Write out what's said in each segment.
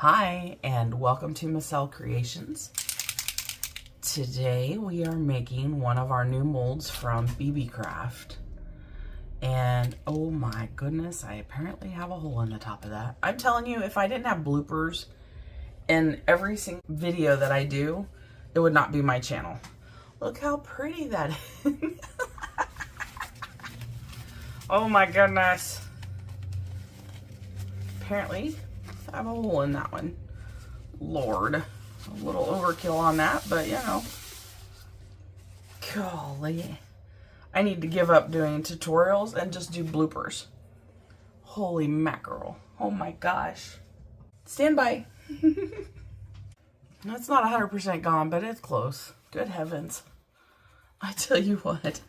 Hi, and welcome to Michelle Creations. Today we are making one of our new molds from Beebeecraft. And oh my goodness, I apparently have a hole in the top of that. I'm telling you, if I didn't have bloopers in every single video that I do, it would not be my channel. Look how pretty that is. Oh my goodness. Apparently, I have a hole in that one. Lord, a little overkill on that, but you know. Golly. I need to give up doing tutorials and just do bloopers. Holy mackerel. Oh my gosh. Stand by. It's not 100% gone, but it's close. Good heavens. I tell you what.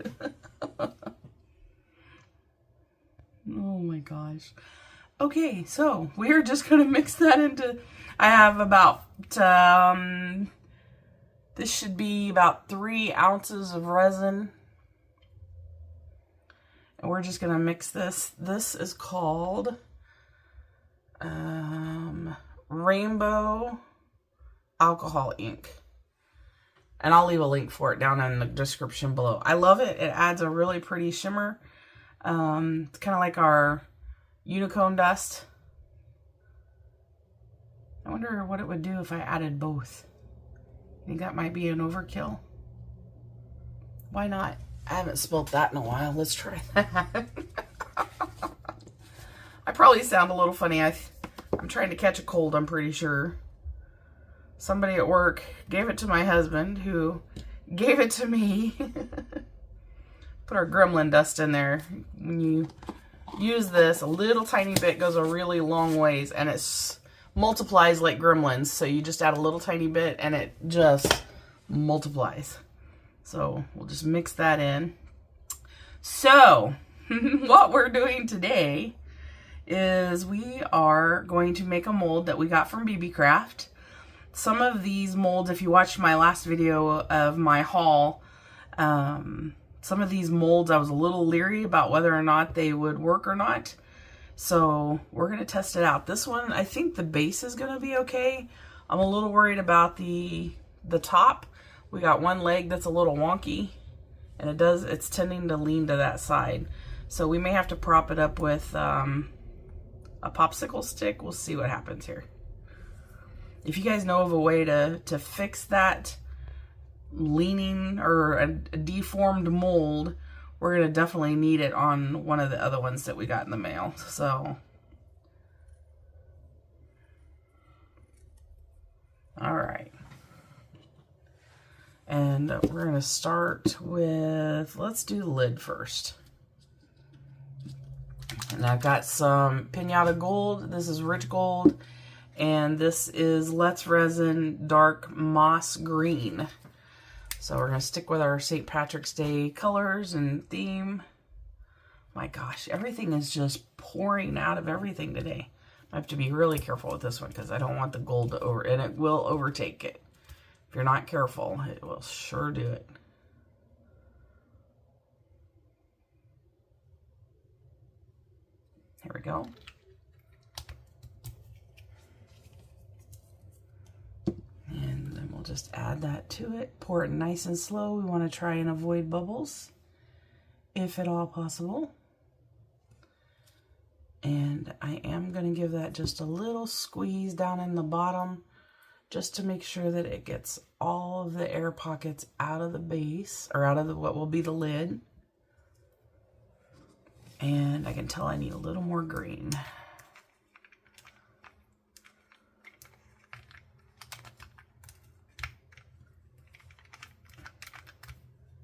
Oh my gosh. Okay, so we're just going to mix that into, I have about, this should be about 3 ounces of resin. And we're just going to mix this. This is called Rainbow Alcohol Ink. And I'll leave a link for it down in the description below. I love it. It adds a really pretty shimmer. It's kind of like our unicorn dust. I wonder what it would do if I added both. I think that might be an overkill. Why not? I haven't spilt that in a while. Let's try that. I probably sound a little funny. I'm trying to catch a cold, I'm pretty sure. Somebody at work gave it to my husband, who gave it to me. Put our gremlin dust in there. When you use this, a little tiny bit goes a really long ways, and it multiplies like gremlins. So you just add a little tiny bit and it just multiplies. So we'll just mix that in. So what we're doing today is we are going to make a mold that we got from Beebeecraft. Some of these molds, if you watched my last video of my haul, some of these molds I was a little leery about whether or not they would work or not. So we're going to test it out. This one, I think the base is going to be okay. I'm a little worried about the top. We got one leg that's a little wonky, and it's tending to lean to that side. So we may have to prop it up with a popsicle stick. We'll see what happens here. If you guys know of a way to fix that leaning or a deformed mold, we're going to definitely need it on one of the other ones that we got in the mail. So, all right. And we're going to start with, let's do the lid first. And I've got some Pinata Gold. This is Rich Gold. And this is Let's Resin Dark Moss Green. So we're going to stick with our St. Patrick's Day colors and theme. My gosh, everything is just pouring out of everything today. I have to be really careful with this one because I don't want the gold to and it will overtake it. If you're not careful, it will sure do it. Here we go. And then we'll just add that to it. Pour it nice and slow. We want to try and avoid bubbles, if at all possible. And I am going to give that just a little squeeze down in the bottom, just to make sure that it gets all of the air pockets out of the base, or out of what will be the lid. And I can tell I need a little more green.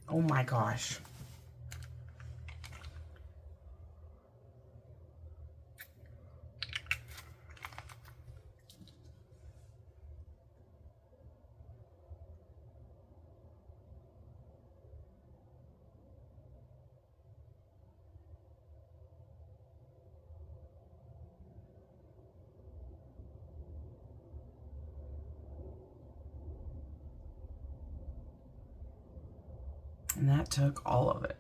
Oh my gosh. And that took all of it.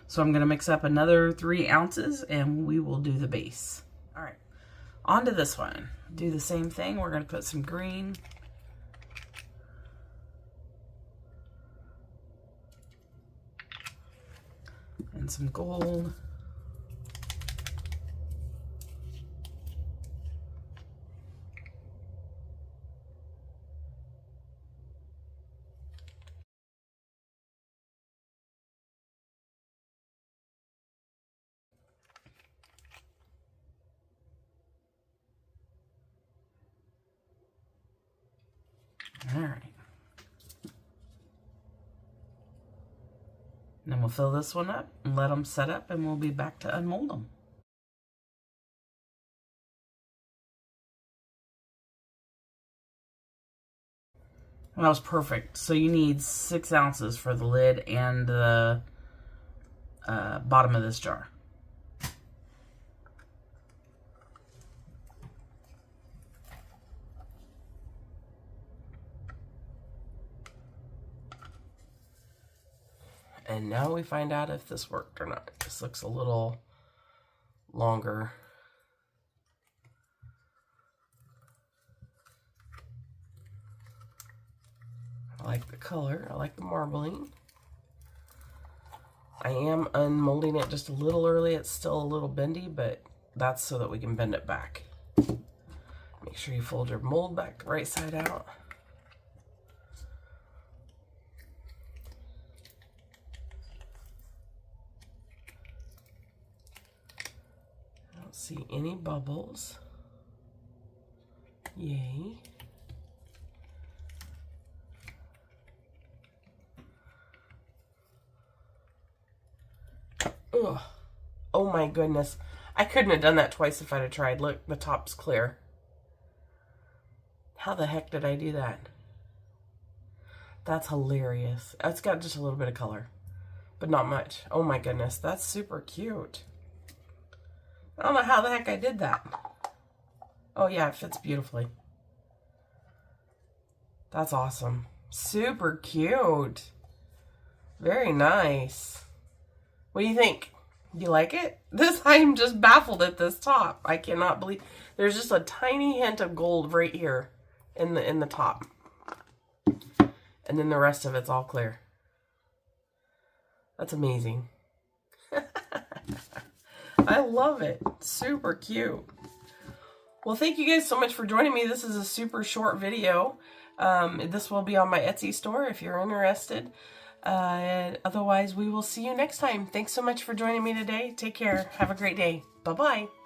So I'm going to mix up another 3 ounces and we will do the base. All right, on to this one. Do the same thing. We're going to put some green. And some gold. All right. And then we'll fill this one up and let them set up and we'll be back to unmold them. And that was perfect. So you need 6 ounces for the lid and the bottom of this jar. And now we find out if this worked or not. This looks a little longer. I like the color. I like the marbling. I am unmolding it just a little early. It's still a little bendy, but that's so that we can bend it back. Make sure you fold your mold back the right side out. I don't see any bubbles. Yay. Ugh. Oh my goodness. I couldn't have done that twice if I'd have tried. Look, the top's clear. How the heck did I do that? That's hilarious. It's got just a little bit of color, but not much. Oh my goodness, that's super cute. I don't know how the heck I did that. Oh yeah, it fits beautifully. That's awesome. Super cute. Very nice. What do you think? Do you like it? I'm just baffled at this top. I cannot believe there's just a tiny hint of gold right here in the top. And then the rest of it's all clear. That's amazing. I love it. Super cute. Well, thank you guys so much for joining me. This is a super short video. This will be on my Etsy store if you're interested. Otherwise, we will see you next time. Thanks so much for joining me today. Take care. Have a great day. Bye-bye.